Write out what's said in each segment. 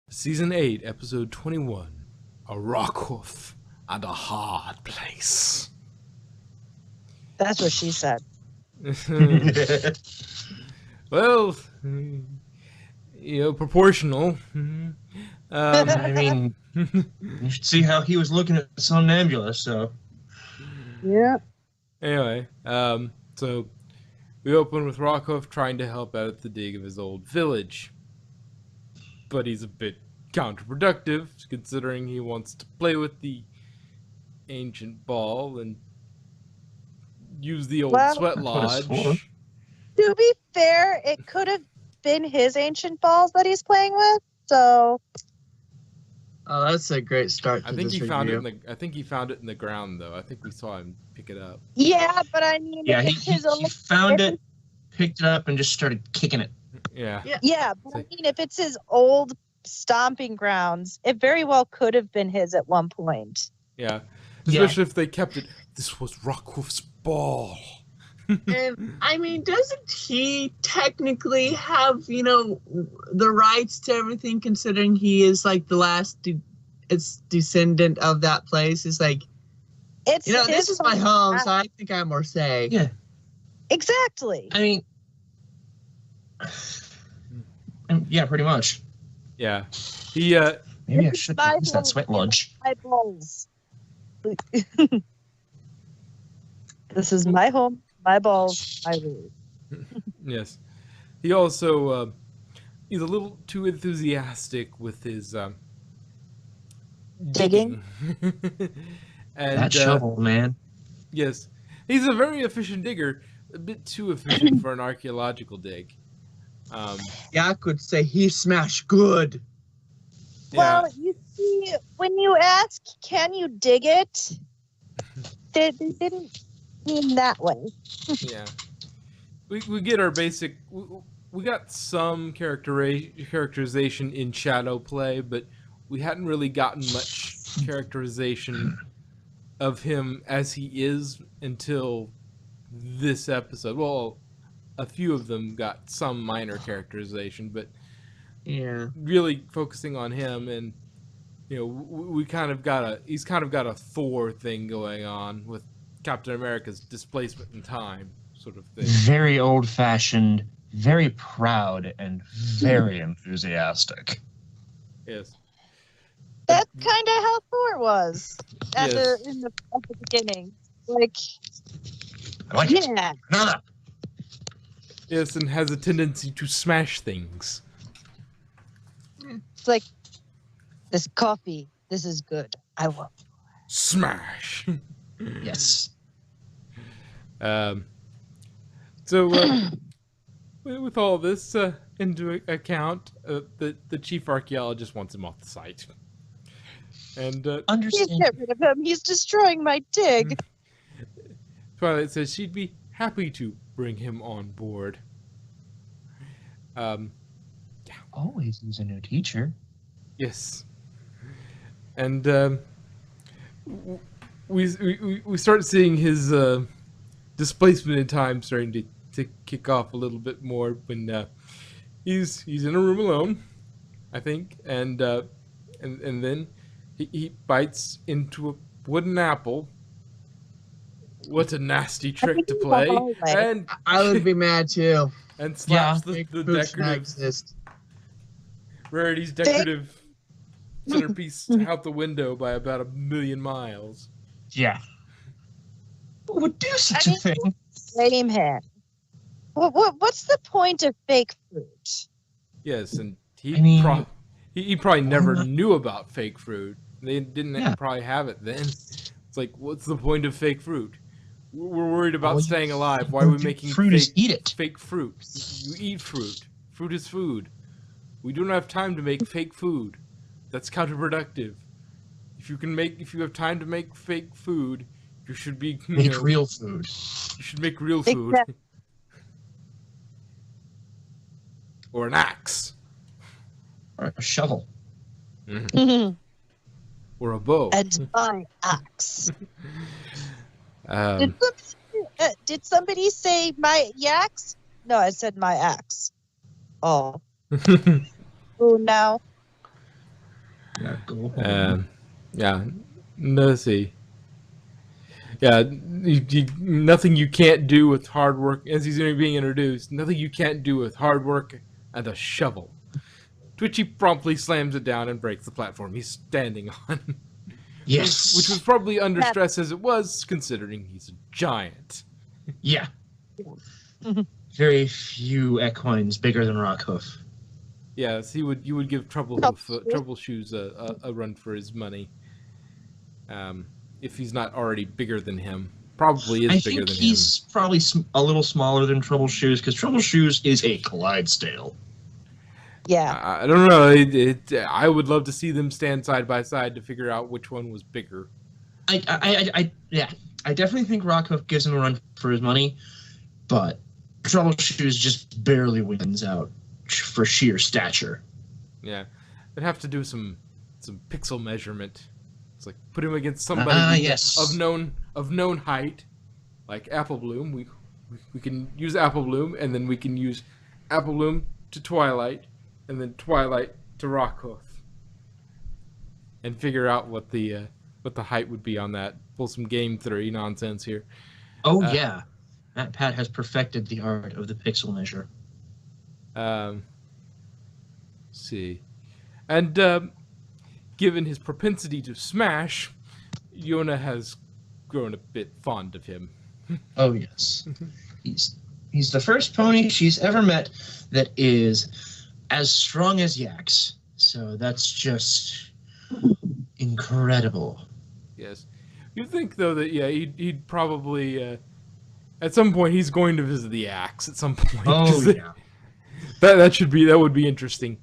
Season 8, Episode 21, A Rockhoof and a Hard Place. That's what she said. Well, proportional. I mean, you should see how he was looking at Somnambula, so... Yeah. Anyway, so we open with Rockhoof trying to help out at the dig of his old village. But he's a bit counterproductive, considering he wants to play with the ancient ball and use the old sweat lodge. To be fair, it could have been his ancient balls that he's playing with, so... Oh, that's a great start to I think this he found review. it in the. I think he found it in the ground, though. I think we saw him pick it up. Yeah, but I mean... Yeah, if he his old... found it, picked it up, and just started kicking it. Yeah. Yeah, but I mean, if it's his old stomping grounds, it very well could have been his at one point. Yeah. Especially if they kept it. This was Rockhoof's ball. And I mean, doesn't he technically have, the rights to everything, considering he is like the last descendant of that place? It's like, It's this is my home, so I think I have more say. Yeah. Exactly. I mean... yeah, pretty much. Yeah. He, Maybe I should use that sweat lodge. My balls. This is my home, my balls, my rules. yes. He also, he's a little too enthusiastic with his, Digging? And, That shovel, man. Yes. He's a very efficient digger. A bit too efficient for an archaeological dig. Yeah, I could say he smashed good. Yeah. Well, you see, when you ask, can you dig it? They didn't mean that way. Yeah. We get our basic... We got some characterization in Shadow Play, but we hadn't really gotten much characterization of him as he is until this episode. Well, a few of them got some minor characterization, but Yeah. really focusing on him, and we kind of got he's kind of got a Thor thing going on with Captain America's displacement in time sort of thing. Very old-fashioned, very proud, and very enthusiastic. Yes. That's kind of how Thor was at Yes. the beginning. Like, I like it. yeah. Another. Yes, and has a tendency to smash things. It's like, this coffee, this is good. I want. Smash. Yes. So, with all this into account, the chief archaeologist wants him off the site. And Please Understand. get rid of him. He's destroying my dig. Twilight says she'd be happy to bring him on board. Always use a new teacher. Yes. And we start seeing his displacement in time starting to kick off a little bit more when he's in a room alone, I think, and then he bites into a wooden apple. What a nasty trick to play! And I would be mad too. and slaps Fake the food should not decorative exist. Rarity's decorative centerpiece out the window by about 1,000,000 miles. Yeah. Who would do such I a mean- thing? Blame him. What's the point of fake fruit? Yes, and he I mean- he probably never not- knew about fake fruit. They didn't Yeah. probably have it then. It's like, what's the point of fake fruit? We're worried about All you staying alive. Why are we making fruit is fake, eat it. fake fruit? You eat fruit. Fruit is food. We don't have time to make fake food. That's counterproductive. If you have time to make fake food, you should be Make real food. You should make real food. Exactly. Or an axe. Or a shovel. and Or a bow. my axe. Um, Did somebody say my yaks? No, I said my axe. Oh. Oh, no. Go home. Yeah. Let's see. Yeah, nothing you can't do with hard work. As he's being introduced, nothing you can't do with hard work and a shovel. Twitchy promptly slams it down and breaks the platform he's standing on. Yes. Which was probably under stress as it was, considering he's a giant. Yeah. Very few equines bigger than Rockhoof. Yes, you would give Troubleshoes a run for his money. If he's not already bigger than him. Probably is bigger than him. I think he's probably a little smaller than Troubleshoes, because Troubleshoes is a Clydesdale. Yeah. I don't know. I would love to see them stand side by side to figure out which one was bigger. I definitely think Rockhoof gives him a run for his money, but Troubleshoes just barely wins out for sheer stature. Yeah, they'd have to do some pixel measurement. It's like put him against somebody yes. of known height, like Applebloom. We can use Applebloom, and then we can use Applebloom to Twilight, and then Twilight to Rockhoof, and figure out what the height would be on that. Pull some Game 3 nonsense here. Oh yeah, Pat has perfected the art of the pixel measure. Let's see, and given his propensity to smash, Yona has grown a bit fond of him. Oh yes, he's the first pony she's ever met that is as strong as Yax. So that's just incredible. Yes, you think though that he'd probably at some point he's going to visit the Axe at some point. Oh yeah, that would be interesting.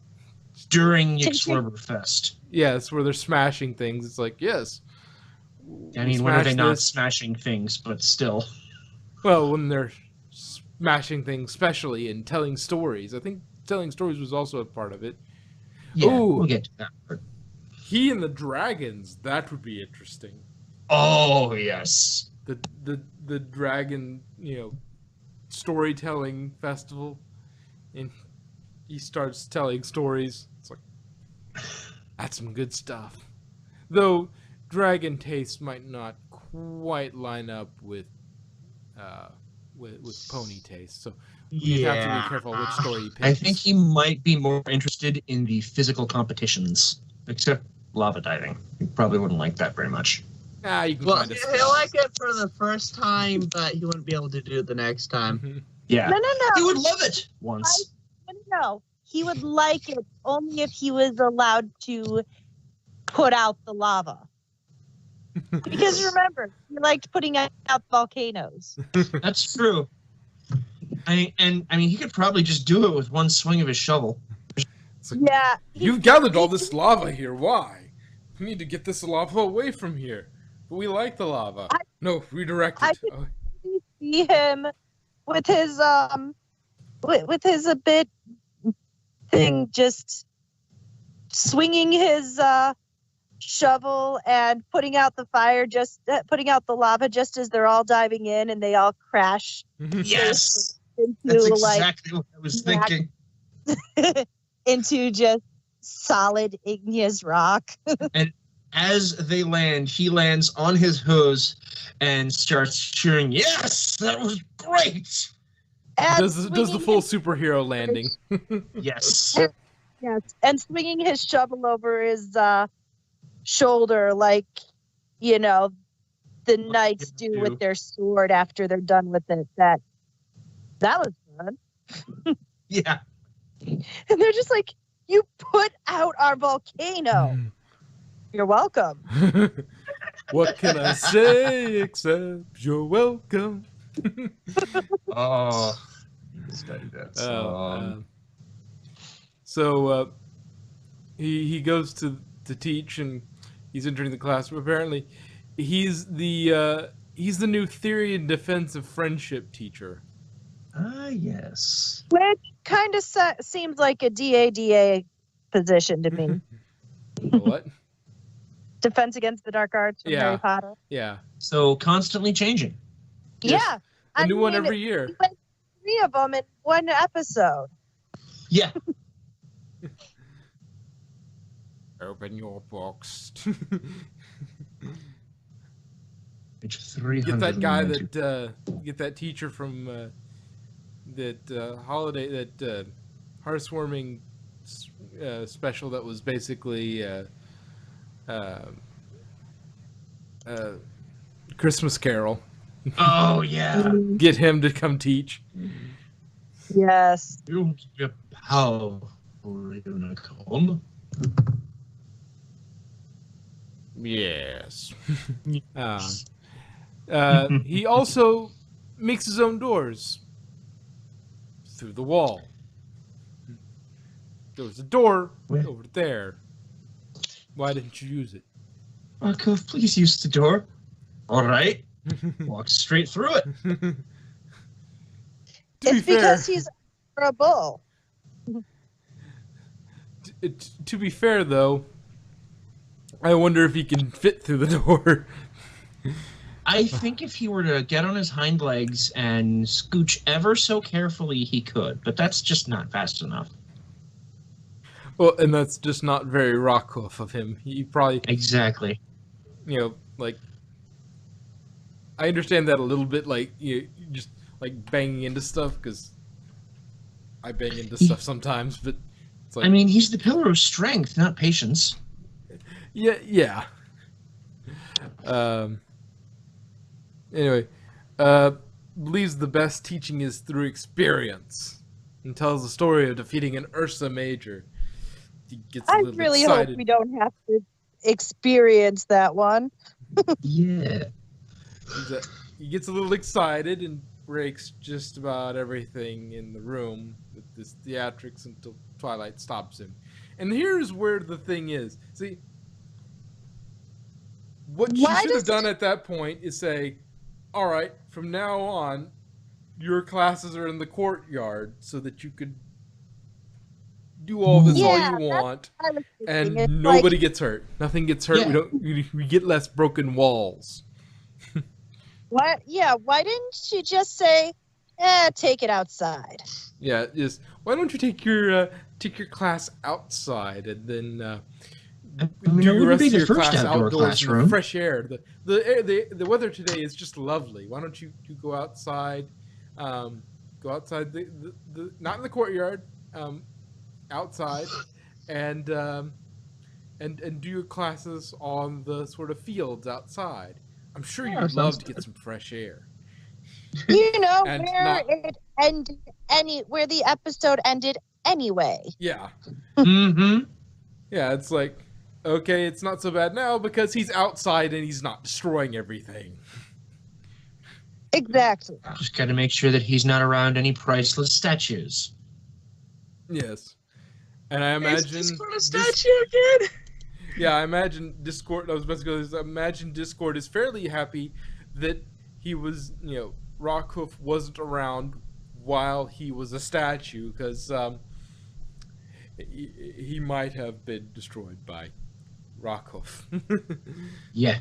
During Yxlorberfest. Yes, where they're smashing things. It's like, yes. I mean, when are they not smashing things, but still. Well, when they're smashing things, especially in telling stories. I think telling stories was also a part of it. Yeah, Ooh, we'll get to that part. He and the Dragons, that would be interesting. Oh, yes. The dragon, storytelling festival. And he starts telling stories. It's like, that's some good stuff. Though dragon taste might not quite line up with pony taste, so you have to be careful which story you pick. I think he might be more interested in the physical competitions, except lava diving. He probably wouldn't like that very much. You can Well, find he'll like it for the first time, but he wouldn't be able to do it the next time. Yeah. No. He would love it once. No. He would like it only if he was allowed to put out the lava. Because remember, he liked putting out volcanoes. That's true. I mean, he could probably just do it with one swing of his shovel. Like, yeah. You've gathered all this lava here. Why? We need to get this lava away from here. But we like the lava. No, redirect it. I could see him with his a bit thing, just swinging his shovel and putting out the fire, putting out the lava just as they're all diving in and they all crash. Yes, into, that's exactly what I was thinking. Into just solid igneous rock. And as they land, he lands on his hose and starts cheering, "Yes, that was great!" Does the full superhero landing. Yes. Yes, and swinging his shovel over his shoulder like, the knights do with their sword after they're done with it. That was fun. Yeah. And they're just like, you put out our volcano. You're welcome. What can I say except you're welcome? Oh, studied that song. So he goes to teach and he's entering the classroom. Apparently, he's the new theory and defense of friendship teacher. Ah, yes. Which kind of seems like a DADA position to me. What? Defense Against the Dark Arts from Harry Potter. Yeah. So constantly changing. Yes. Yeah. A new one every year. 3 of them in one episode. Yeah. Open your books. Page 300. Get that guy that get that teacher from that holiday that hearthwarming special that was basically Christmas Carol. Oh, yeah. Get him to come teach. Yes. You a powerful unicorn. Yes. He also makes his own doors through the wall. There was a door Where? over there. Why didn't you use it? Rockhoof, please use the door. All right. Walk straight through it. It's because he's a bull. To be fair, though, I wonder if he can fit through the door. I think if he were to get on his hind legs and scooch ever so carefully, he could, but that's just not fast enough. Well, and that's just not very Rockhoof of him. He probably, Exactly. you know, like, I understand that a little bit, like, you just, like, banging into stuff, because I bang into stuff sometimes, but it's like... I mean, he's the pillar of strength, not patience. Yeah. Anyway, believes the best teaching is through experience, and tells the story of defeating an Ursa Major. He gets a I little really excited. hope we don't have to experience that one. Yeah. He gets a little excited and breaks just about everything in the room with this theatrics until Twilight stops him. And here's where the thing is. See, what she Why should have does- done at that point is say, all right, from now on, your classes are in the courtyard so that you could do all this all Yeah, you want, I was and thinking, it's nobody like, gets hurt. Nothing gets hurt. Yeah. We get less broken walls. what? Yeah, why didn't you just say, take it outside? Yeah, just why don't you take your class outside and then I mean, do it the wouldn't rest be of the your first class outdoor outdoors in the classroom. fresh air. The weather today is just lovely. Why don't you go outside? Go outside the not in the courtyard, outside, and do your classes on the sort of fields outside. I'm sure Yeah, you'd love sounds to get some fresh air. You know And where not- it ended, where the episode ended anyway. Yeah. Mm-hmm. Yeah, it's like, okay, it's not so bad now because he's outside and he's not destroying everything. Exactly. Just got to make sure that he's not around any priceless statues. Yes. And I imagine... Is Discord a statue again? Yeah, I imagine Discord... I was about to go... I imagine Discord is fairly happy that he was, Rockhoof wasn't around while he was a statue, because he might have been destroyed by Rockhoof. Yeah.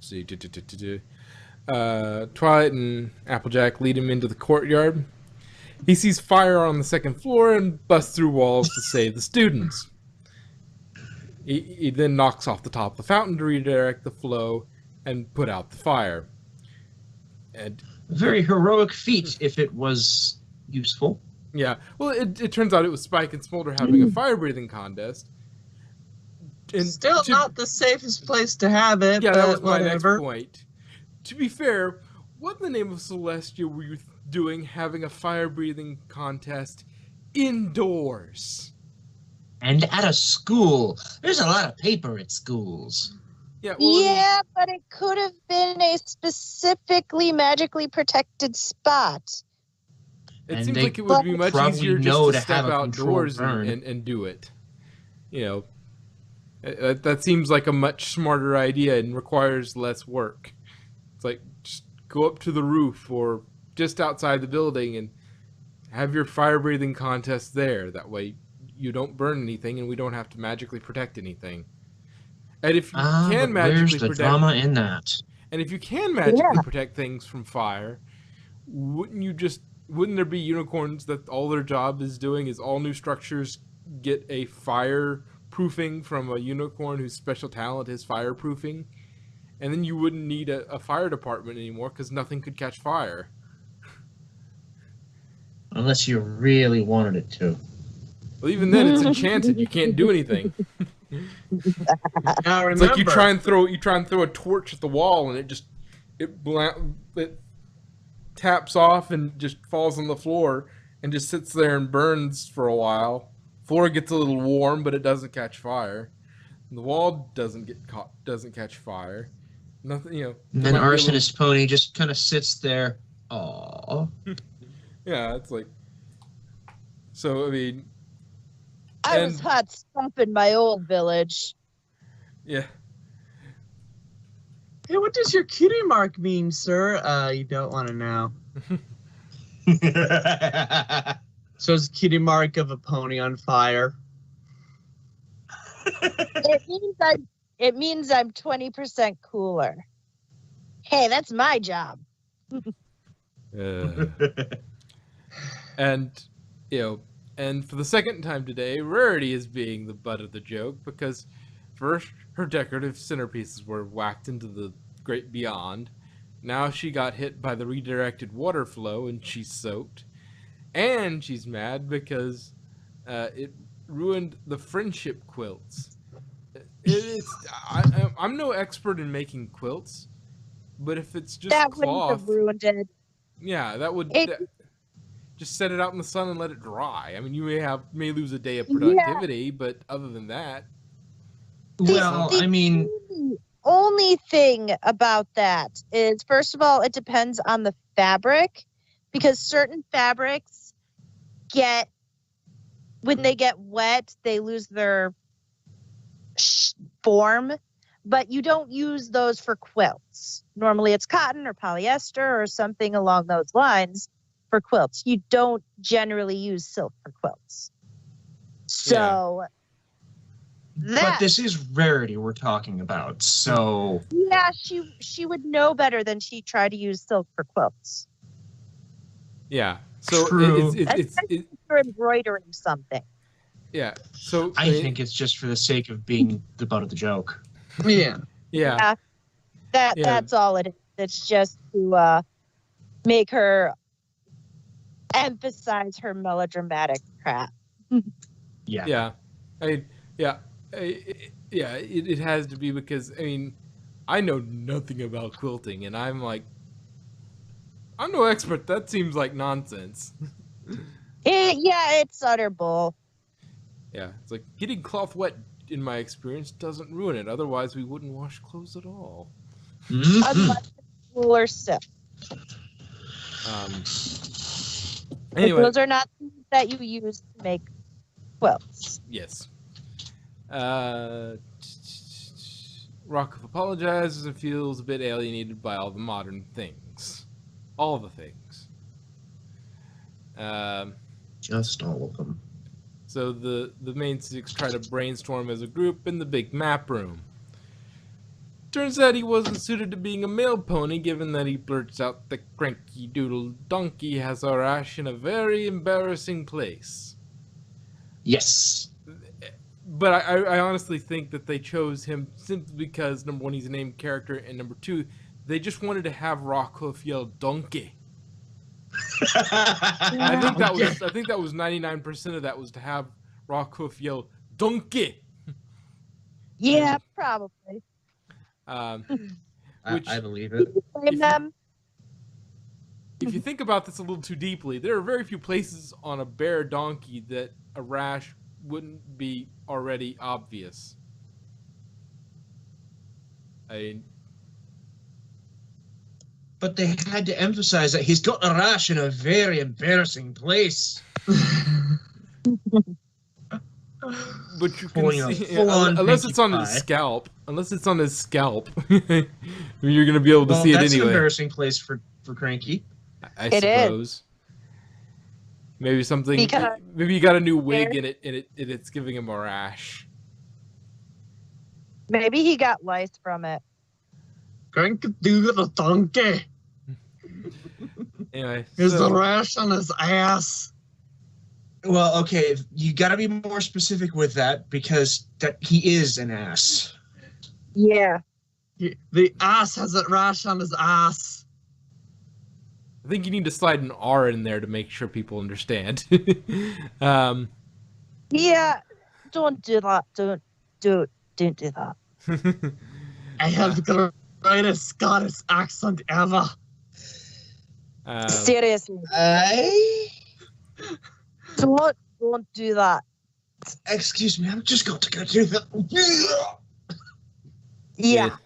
See, Twilight and Applejack lead him into the courtyard. He sees fire on the second floor and busts through walls to save the students. He then knocks off the top of the fountain to redirect the flow and put out the fire. And A very heroic feat if it was useful. yeah, well, it turns out it was Spike and Smolder having a fire breathing contest. And Still not the safest place to have it. Yeah, but that was my whatever. next point. To be fair, what in the name of Celestia were you doing having a fire-breathing contest indoors? And at a school. There's a lot of paper at schools. Yeah, well, Yeah, but it could have been a specifically magically protected spot. it and seems they like it would be much probably easier know just to to have step a controlled outdoors burn. and do it. That seems like a much smarter idea and requires less work. It's like, just go up to the roof or just outside the building and have your fire-breathing contest there. That way you don't burn anything and we don't have to magically protect anything. And if you can but where's magically the protect, drama in that? and if you can magically Yeah. protect things from fire, wouldn't you just wouldn't there be unicorns that all their job is doing is all new structures get a fire proofing from a unicorn whose special talent is fireproofing, and then you wouldn't need a fire department anymore because nothing could catch fire. Unless you really wanted it to. Well, even then, it's enchanted. You can't do anything. Now It's remember, like you try and throw a torch at the wall, and it taps off and just falls on the floor and just sits there and burns for a while. Floor gets a little warm, but it doesn't catch fire. And the wall doesn't catch fire. Nothing, you know. And there then might be a little- Arsonist Pony just kind of sits there. Aww. Yeah, it's like. So I mean, I was And- hot stuff in my old village. yeah. hey, what does your kitty mark mean, sir? You don't want to know. So it's a kitty mark of a pony on fire. It means I'm 20% cooler. Hey, that's my job. And you know, and for the second time today, Rarity is being the butt of the joke because first her decorative centerpieces were whacked into the great beyond. Now she got hit by the redirected water flow and she's soaked. And she's mad because it ruined the friendship quilts. I'm no expert in making quilts, but if it's just That wouldn't cloth, have ruined it. yeah, that would just set it out in the sun and let it dry. I mean, you may lose a day of productivity, but other than that, Well, I mean, Only thing about that is, first of all, it depends on the fabric, because certain fabrics when they get wet, they lose their form, but you don't use those for quilts. Normally it's cotton or polyester or something along those lines for quilts. You don't generally use silk for quilts. So but this is Rarity we're talking about, so yeah, she would know better than she tried to use silk for quilts. yeah. So True. For embroidering something. yeah. So I think it's just for the sake of being the butt of the joke. Yeah. yeah. Yeah. That's all it is. It's just to make her emphasize her melodramatic crap. Yeah. Yeah, it has to be because I mean, I know nothing about quilting, and I'm no expert. That seems like nonsense. It's utter bull. Yeah, it's like getting cloth wet. In my experience, doesn't ruin it. Otherwise, we wouldn't wash clothes at all. Mhm. Unless it's wool or silk. Anyway, Those are not things that you use to make quilts. yes. Rockcliffe apologizes and feels a bit alienated by all the modern things. All the things. Just all of them. So the main six try to brainstorm as a group in the big map room. Turns out he wasn't suited to being a male pony, given that he blurts out that Cranky Doodle Donkey has a rash in a very embarrassing place. Yes. But I honestly think that they chose him simply because, number one, he's a named character, and number two, they just wanted to have Rockhoof yell donkey. I think that was 99% of that was to have Rockhoof yell donkey. Yeah, probably. Which- I believe it. Blame them. If you think about this a little too deeply, there are very few places on a bare donkey that a rash wouldn't be already obvious. But they had to emphasize that he's got a rash in a very embarrassing place. But you can Pulling a see, full-on unless it's on Pinkie his Pie. scalp. Unless it's on his scalp, you're gonna be able to Well, see it that's an anyway. embarrassing place for Cranky. I It is. suppose. Maybe something. Because- Maybe you got a new wig and it's giving him a rash. Maybe he got lice from it. Crank-a-doodle donkey. Anyway, Is the so, rash on his ass? Well, okay, you got to be more specific with that because he is an ass. Yeah. The ass has a rash on his ass. I think you need to slide an R in there to make sure people understand. Yeah. Don't do that. Don't do that. I have the greatest Scottish accent ever. Seriously. Don't do that. Excuse me, I've just got to go do that. Yeah.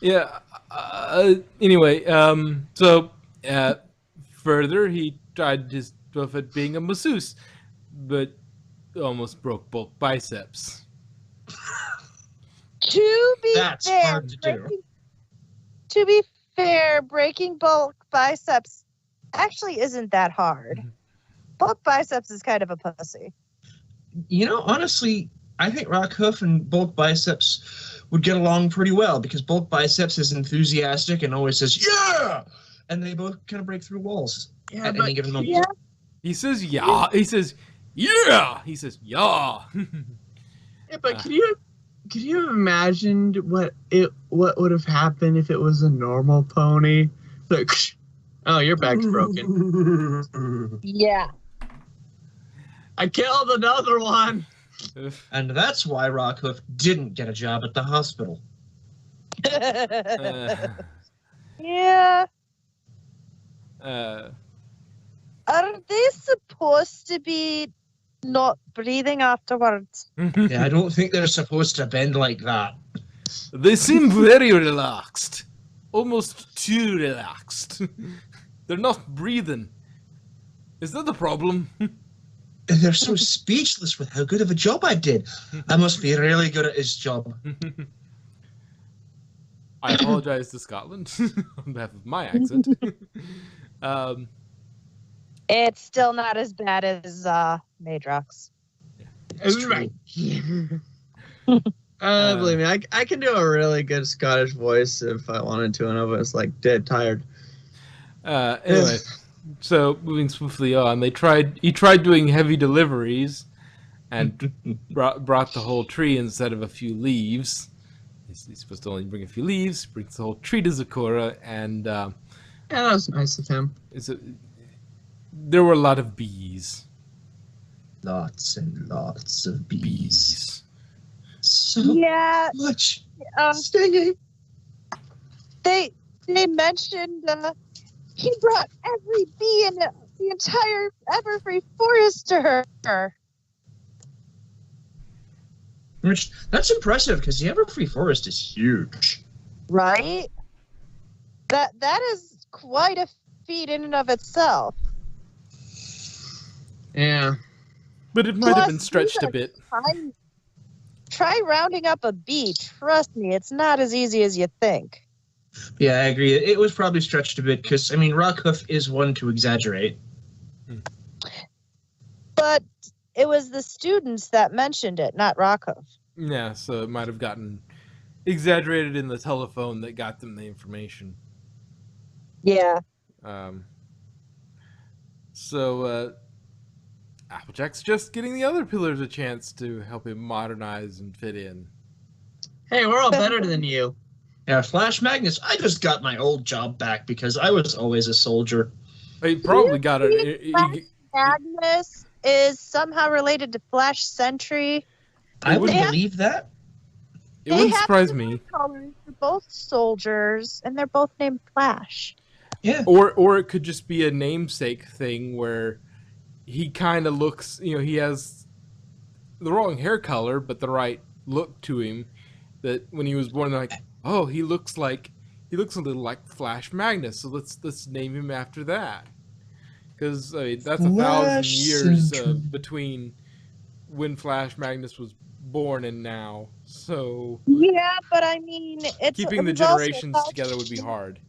Yeah. Anyway, so further, he tried his stuff at being a masseuse, but almost broke both biceps. To be That's fair, hard to do. To be fair, breaking bulk biceps actually isn't that hard. Bulk biceps is kind of a pussy. You know, honestly, I think Rockhoof and Bulk Biceps would get along pretty well because Bulk Biceps is enthusiastic and always says, yeah! And they both kind of break through walls Yeah, at but any given moment. Yeah. He says, yeah. He says, yeah. He says, yeah. yeah, but could you imagine what would have happened if it was a normal pony? Like, oh, your back's broken. Yeah. I killed another one. And that's why Rockhoof didn't get a job at the hospital. Yeah. Uh, Are they supposed to be not breathing afterwards? Yeah, I don't think they're supposed to bend like that. They seem very relaxed. Almost too relaxed. They're not breathing. Is that the problem? And they're so speechless with how good of a job I did. I must be really good at his job. I apologize to Scotland on behalf of my accent. It's still not as bad as Madrox. It's true. Believe me, I can do a really good Scottish voice if I wanted to, and I was like dead tired. Anyway, so moving swiftly on, he tried doing heavy deliveries, and brought the whole tree instead of a few leaves. He's supposed to only bring a few leaves. Brings the whole tree to Zakura, and Yeah, that was nice of him. there were a lot of bees. Lots and lots of bees. So Yeah. much Um, stinging. they mentioned he brought every bee in the entire Everfree forest to her. Which, that's impressive because the Everfree Forest is huge. Right? That is quite a feat in and of itself. Yeah. But it might have Plus, been stretched a these bit. Try rounding up a bee. Trust me, it's not as easy as you think. Yeah, I agree. It was probably stretched a bit because, I mean, Rockhoof is one to exaggerate. But it was the students that mentioned it, not Rockhoof. Yeah, so it might have gotten exaggerated in the telephone that got them the information. Yeah. So Applejack's just getting the other pillars a chance to help him modernize and fit in. Hey, we're all better than you. Yeah, Flash Magnus, I just got my old job back because I was always a soldier. He probably got it. Magnus is somehow related to Flash Sentry. I would They have- believe that. It wouldn't have surprise similar me. colors. They're both soldiers, and they're both named Flash. Yeah. Or it could just be a namesake thing where he kind of looks, he has the wrong hair color, but the right look to him. That when he was born, they're like, oh, he looks a little like Flash Magnus, so let's name him after that. Because that's 1,000 Flash years Sentry. between when Flash Magnus was born and now. So Yeah, but I mean, keeping the it was also generations 1,000 together would be hard.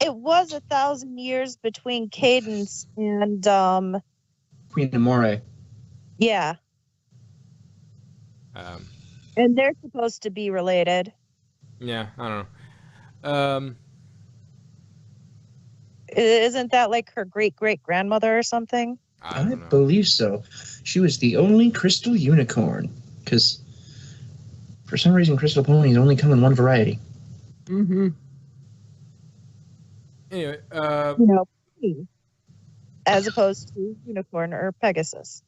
It was 1,000 years between Cadence and Queen Amore. yeah, Um, and they're supposed to be related. Yeah, I don't know. Isn't that like her great-great-grandmother or something? I I don't know. believe so. She was the only crystal unicorn, because for some reason crystal ponies only come in one variety. Mm-hmm. Anyway, You know, as opposed to unicorn or Pegasus.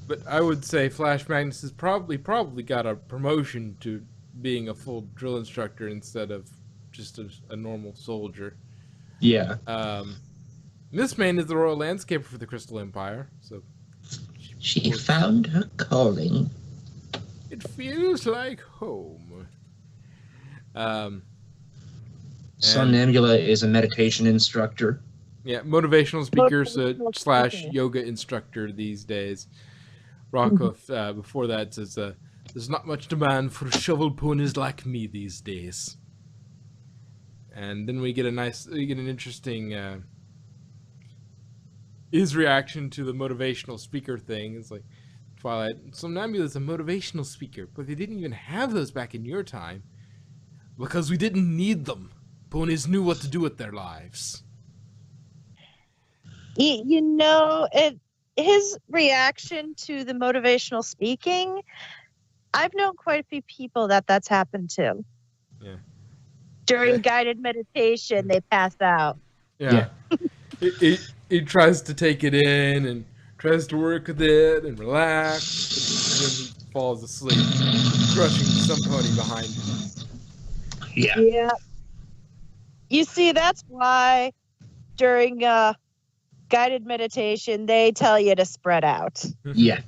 but I would say Flash Magnus has probably got a promotion to being a full drill instructor instead of just a normal soldier. Yeah. This man is the royal landscaper for the Crystal Empire, so She found her calling. it feels like home. And- Somnambula is a meditation instructor. Yeah, motivational speaker Motivational slash speaker. yoga instructor these days. Rockoff, before that, says, there's not much demand for shovel ponies like me these days. And then we get an interesting, his reaction to the motivational speaker thing. It's like, Twilight, Somnambula's a motivational speaker, but they didn't even have those back in your time. Because we didn't need them. Ponies knew what to do with their lives. You know, his reaction to the motivational speaking, I've known quite a few people that's happened to. Yeah. During Yeah. guided meditation, they pass out. Yeah. It tries to take it in and tries to work with it and relax, and then he falls asleep, crushing some pony behind him. Yeah. Yeah. You see, that's why during guided meditation, they tell you to spread out. Yeah.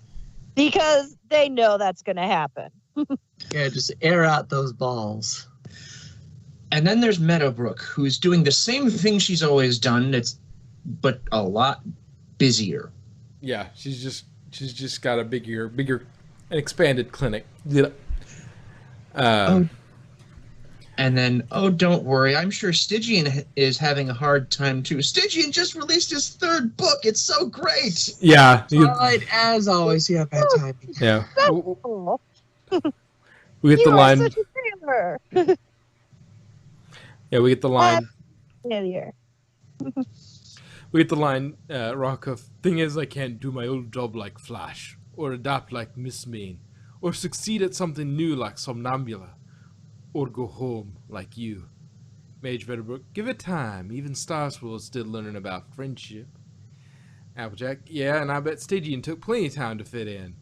Because they know that's going to happen. Yeah, just air out those balls. And then there's Meadowbrook, who's doing the same thing she's always done, but a lot busier. Yeah, she's just got a bigger, an expanded clinic. Yeah. And then, oh, don't worry, I'm sure Stygian is having a hard time too. Stygian just released his 3rd book. It's so great. Yeah, Twilight, as always, you have bad timing. yeah. Oh, We get you the are line. such a failure. Yeah, we get the line. Failure. We get the line. Rockoff. Thing is, I can't do my old job like Flash, or adapt like Miss Main, or succeed at something new like Somnambula, or go home like you. Mage Meadowbrook, give it time. Even Starswell's still learning about friendship. Applejack, yeah, and I bet Stygian took plenty of time to fit in.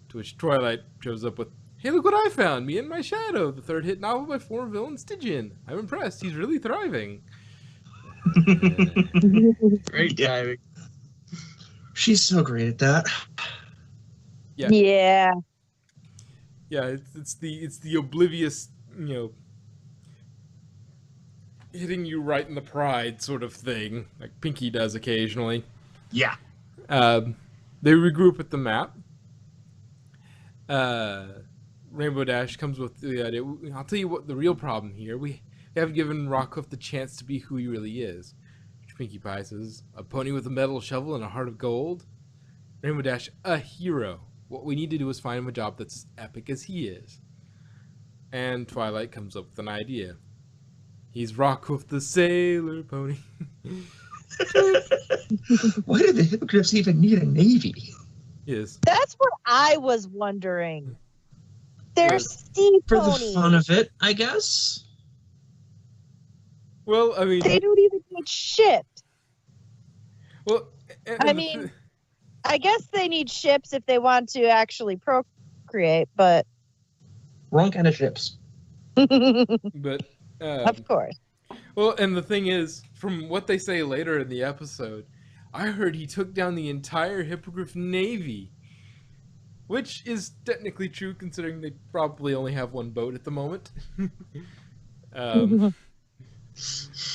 To which Twilight shows up with, hey, look what I found! Me and My Shadow, the 3rd hit novel by former villain Stygian. I'm impressed. He's really thriving. Great timing. She's so great at that. Yeah. Yeah. Yeah, it's the oblivious, hitting you right in the pride sort of thing, like Pinky does occasionally. Yeah. They regroup at the map. Rainbow Dash comes with the idea. I'll tell you what the real problem here. We haven't given Rockoff the chance to be who he really is. Pinkie Pie says, a pony with a metal shovel and a heart of gold. Rainbow Dash, a hero. What we need to do is find him a job that's as epic as he is. And Twilight comes up with an idea. He's Rockoff the Sailor Pony. Why did the Hippogriffs even need a navy? Yes. That's what I was wondering. They're sea For ponies. the fun of it, I guess. Well, I mean... They don't even need ships. Well, I mean, I guess they need ships if they want to actually procreate, but... Wrong kind of ships. But... of course. Well, and the thing is, from what they say later in the episode, I heard he took down the entire Hippogriff Navy. Which is technically true, considering they probably only have one boat at the moment.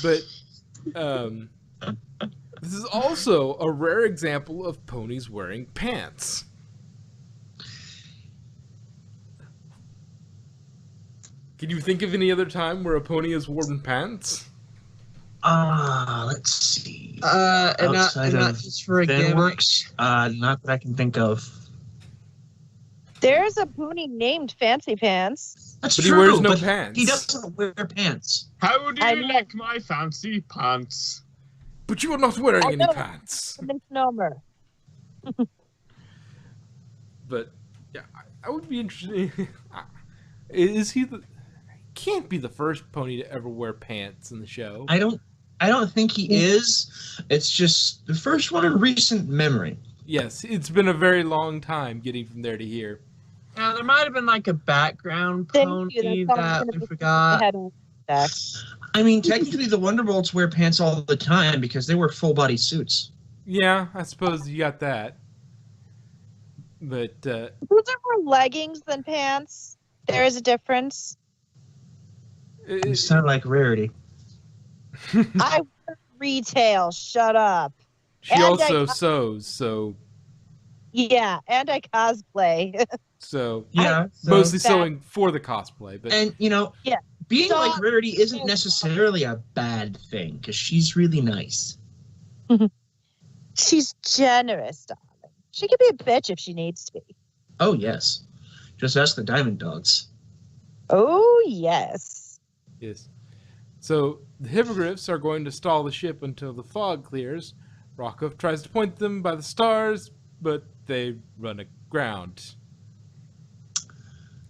But this is also a rare example of ponies wearing pants. Can you think of any other time where a pony has worn pants? Let's see. And not Outside of just for a gimmick. Venworks? Not that I can think of. There's a pony named Fancy Pants. That's But true. he wears no but pants. He doesn't wear pants. How do I you know. like my fancy pants? But you are not wearing I any know. pants. Misnomer. But yeah, I would be interested. Is he the? Can't be the first pony to ever wear pants in the show. I don't think he is. It's just the first one in recent memory. Yes, it's been a very long time getting from there to here. Now there might have been like a background Thank pony you. That's all I'm that gonna we be forgot. ahead of that. I mean, technically, the Wonderbolts wear pants all the time because they wear full body suits. Yeah, I suppose you got that. But Those are more leggings than pants. There is a difference. You sound like Rarity. I work retail. Shut up. she And also I- sews, so Yeah, and I cosplay. Yeah, mostly That- sewing for the cosplay. But and Yeah. being So- like Rarity isn't necessarily a bad thing because she's really nice. She's generous, darling. She can be a bitch if she needs to be. Oh yes, just ask the Diamond Dogs. Oh, yes. yes. So the hippogriffs are going to stall the ship until the fog clears. Rockhoof tries to point them by the stars, but they run aground.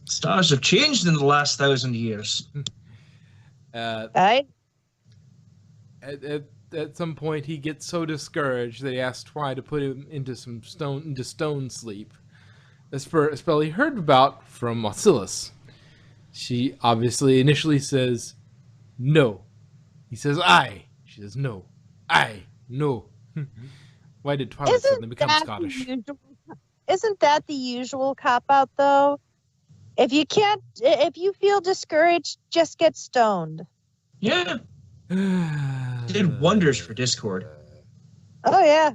Stars have changed in the last 1,000 years. Right? At some point, he gets so discouraged that he asks Twy to put him into stone sleep. A spell he heard about from Marcellus. She obviously initially says no. He says I. She says no. I. No. Why did Twilight suddenly become Scottish? Isn't that the usual cop out though? If you feel discouraged, just get stoned. Yeah, did wonders for Discord. Oh yeah.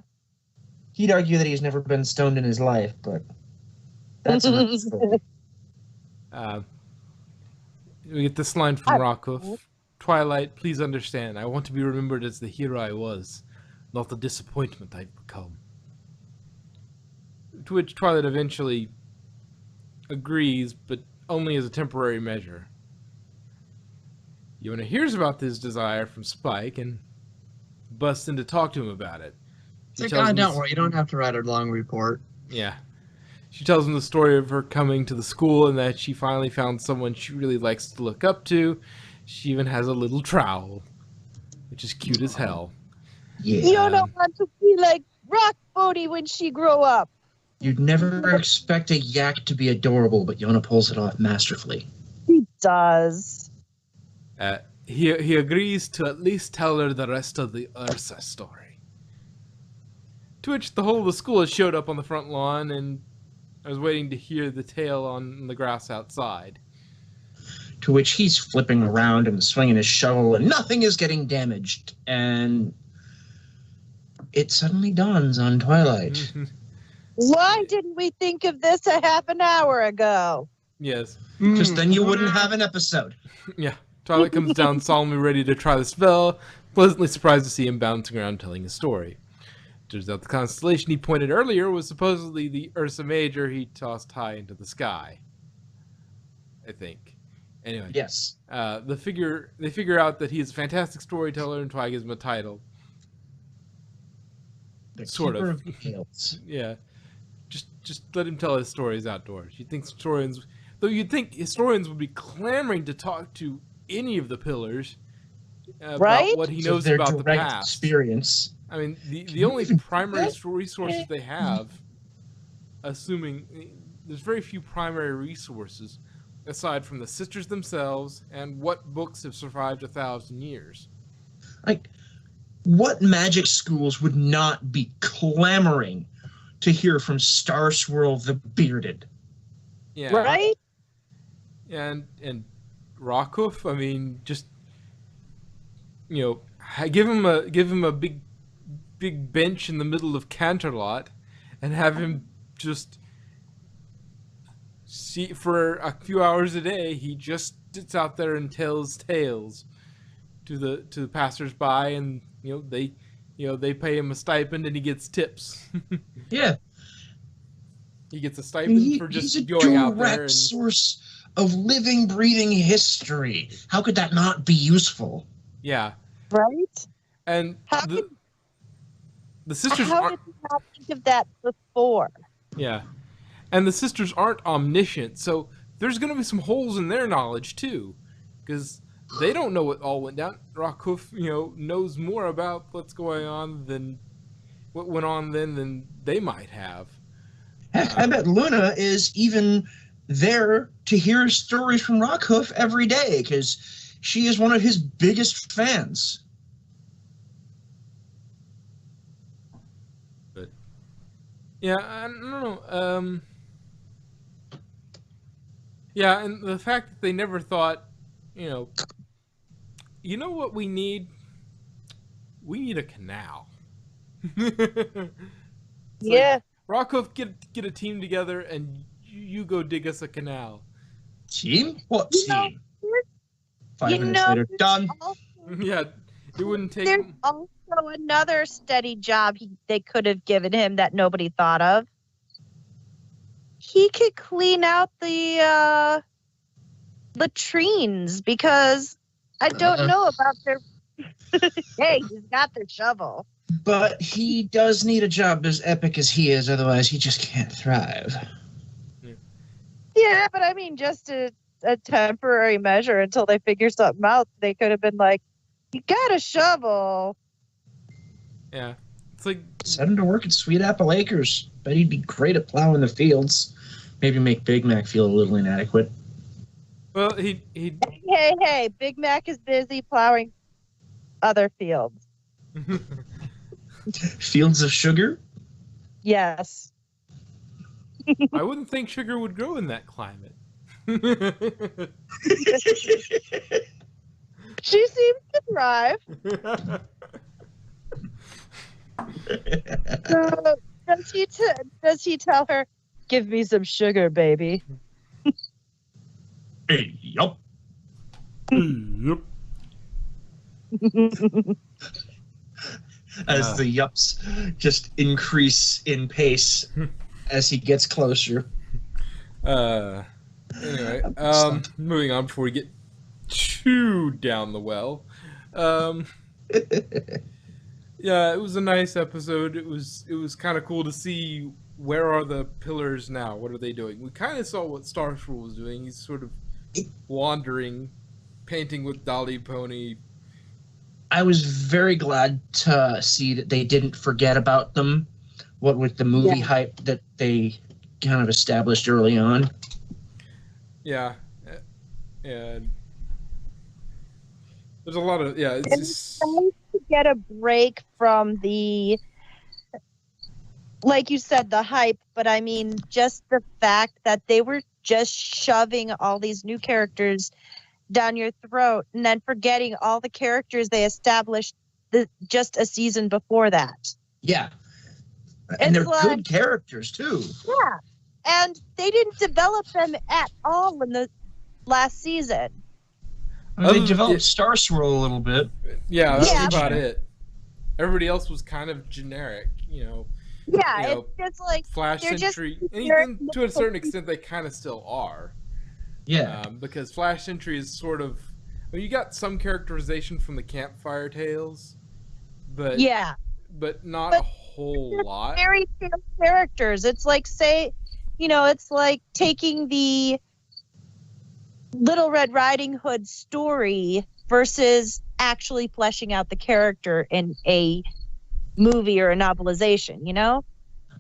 He'd argue that he's never been stoned in his life, but that's another story. We get this line from I- Rockhoof. Twilight, please understand. I want to be remembered as the hero I was, not the disappointment I've become. To which Twilight eventually agrees, but only as a temporary measure. Yona hears about this desire from Spike and busts in to talk to him about it. It's like, God, don't worry, you don't have to write a long report. Yeah. She tells him the story of her coming to the school and that she finally found someone she really likes to look up to. She even has a little trowel, which is cute as hell. Yeah, You don't want to be like Rock Bodie when she grow up. you'd never expect a yak to be adorable, but Yona pulls it off masterfully. He does. He agrees to at least tell her the rest of the Ursa story. To which the whole of the school has showed up on the front lawn, and I was waiting to hear the tale on the grass outside. To which he's flipping around and swinging his shovel, and nothing is getting damaged. And it suddenly dawns on Twilight. Why didn't we think of this a half an hour ago? Yes. Because then you wouldn't have an episode. Yeah. Twilight comes down solemnly ready to try the spell, pleasantly surprised to see him bouncing around telling his story. Turns out the constellation he pointed earlier was supposedly the Ursa Major he tossed high into the sky. I think. Anyway. Yes. They figure out that he's a fantastic storyteller, and Twy gives him a title. The Sort Keeper of. the Tales. Yeah, just let him tell his stories outdoors. You'd think historians would be clamoring to talk to any of the pillars about Right? what he So knows their about the direct past. experience. I mean, the only primary resources they have, assuming there's very few primary resources aside from the sisters themselves and what books have survived 1,000 years. Like, what magic schools would not be clamoring to hear from Star Swirl the Bearded? Yeah, Right? and Rockhoof, I mean, just give him a big bench in the middle of Canterlot, and have him just see for a few hours a day. He just sits out there and tells tales to the passersby, and they pay him a stipend, and he gets tips. Yeah. He gets a stipend for He's just a going out there direct and source of living, breathing history. How could that not be useful? Yeah, Right? and How the sisters How aren't. did you not think of that before? Yeah, and the sisters aren't omniscient, so there's going to be some holes in their knowledge too, because they don't know what all went down. Rockhoof, knows more about what's going on than what went on then than they might have. Heck, I bet Luna is even there to hear stories from Rockhoof every day because she is one of his biggest fans. But yeah, I don't know. Yeah, and the fact that they never thought, you know what we need? We need a canal. It's Yeah. like, Rockhoof, get a team together and you go dig us a canal. Team? What You know, team? there's- 5 minutes later, done. Also, Yeah, it wouldn't take. there's also another steady job they could have given him that nobody thought of. He could clean out the latrines because I don't know about their. Hey, he's got their shovel. But he does need a job as epic as he is, otherwise he just can't thrive. Yeah, but I mean, just a temporary measure until they figure something out. They could have been like, "You got a shovel." Yeah, it's like Send him to work at Sweet Apple Acres. Bet he'd be great at plowing the fields. Maybe make Big Mac feel a little inadequate. well, he Hey, Big Mac is busy plowing other fields. Fields of sugar? Yes. I wouldn't think sugar would grow in that climate. She seems to thrive. So, does he tell her, "Give me some sugar, baby"? Hey, yup. Yep. As the yups just increase in pace as he gets closer. Anyway, moving on before we get too down the well. Yeah, it was a nice episode. It was kind of cool to see where are the pillars now. What are they doing? We kind of saw what Starscrew was doing. He's sort of wandering, painting with Dolly Pony. I was very glad to see that they didn't forget about them. What with the movie hype that they kind of established early on. Yeah, and there's a lot of It's And just, nice to get a break from the, like you said, the hype, but I mean, just the fact that they were just shoving all these new characters down your throat and then forgetting all the characters they established just a season before that. Yeah. And It's they're like- good characters, too. Yeah. And they didn't develop them at all in the last season. I mean, Other- they developed Star Swirl a little bit. yeah, that's Yeah. about it. Everybody else was kind of generic, Yeah, You know, it's just like Flash They're just Sentry, and generic even to a certain extent, they kind of still are. Yeah. Because Flash Sentry is sort of, you got some characterization from the Campfire Tales, but not But a whole they're lot. fairy tale characters. It's like it's like taking the Little Red Riding Hood story versus actually fleshing out the character in a movie or a novelization,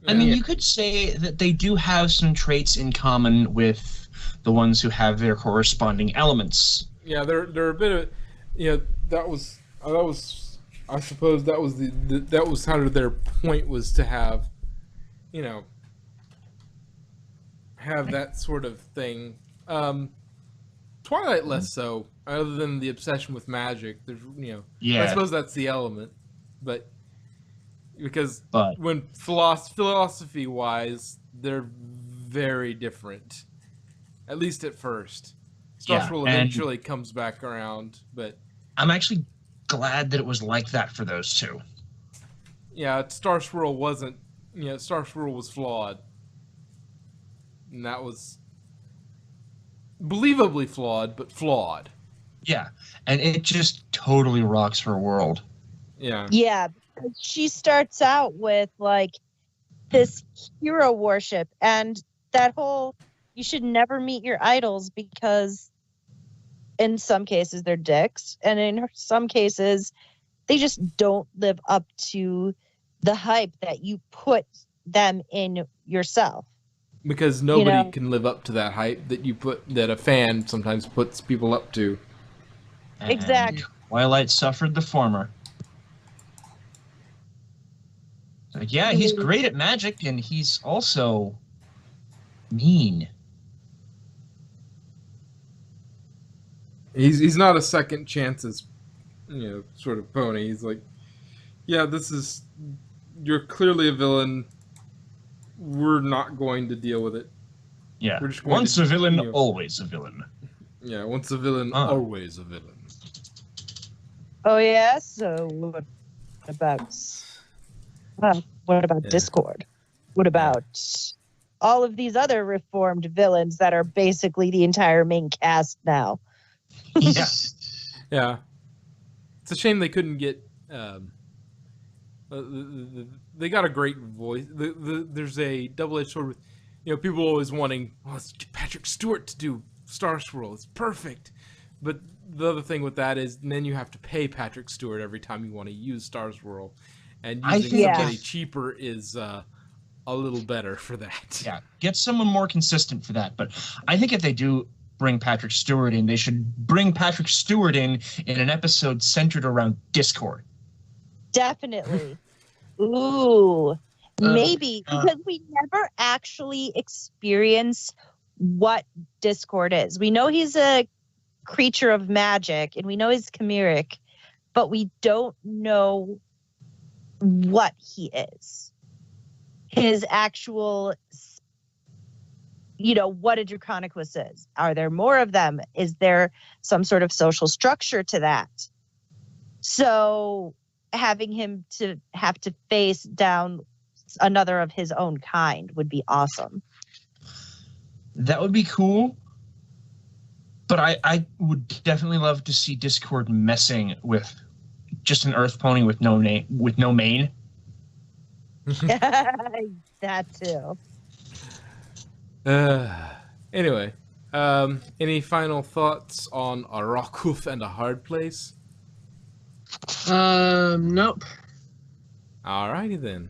I mean, you could say that they do have some traits in common with the ones who have their corresponding elements. Yeah, they're a bit of, that was I suppose that was that was kind of their point, was to have, have that sort of thing. Twilight less so, other than the obsession with magic. There's, I Yeah. suppose that's the element, but because But when philosophy wise, they're very different, at least at first. Star Yeah, Swirl and- eventually comes back around, but I'm actually glad that it was like that for those two. yeah, Star Swirl wasn't. Star Swirl was flawed, and that was believably flawed, but flawed. Yeah, and it just totally rocks her world. Yeah. Yeah, because she starts out with like this hero worship and that whole you should never meet your idols because in some cases they're dicks and in some cases they just don't live up to the hype that you put them in yourself. Because nobody know. can live up to that hype that a fan sometimes puts people up to. And Exactly. Twilight suffered the former. Like, yeah, he's great at magic, and he's also mean. He's not a second chances, sort of pony. He's like, yeah, you're clearly a villain. We're not going to deal with it. Yeah, We're just going once to, a villain, always a villain. Yeah, once a villain, always a villain. Oh yeah. So what about Yeah. Discord? What about all of these other reformed villains that are basically the entire main cast now? Yeah. Yeah, it's a shame they couldn't get. They got a great voice. There's a double-edged sword with, people always wanting, let's get Patrick Stewart to do Star Swirl. It's perfect. But the other thing with that is then you have to pay Patrick Stewart every time you want to use Star Swirl, and using Yeah. somebody cheaper is a little better for that. Yeah, get someone more consistent for that. But I think if they do bring Patrick Stewart in, they should bring Patrick Stewart in an episode centered around Discord. Definitely. Ooh, maybe because we never actually experience what Discord is. We know he's a creature of magic and we know he's chimeric, but we don't know what he is. His actual, what a Draconicus is. Are there more of them? Is there some sort of social structure to that? So having him to have to face down another of his own kind would be awesome. That would be cool. But I would definitely love to see Discord messing with just an Earth pony with no name, with no mane. That too. Anyway, any final thoughts on a Rockhoof and a Hard Place? Nope. Alrighty then.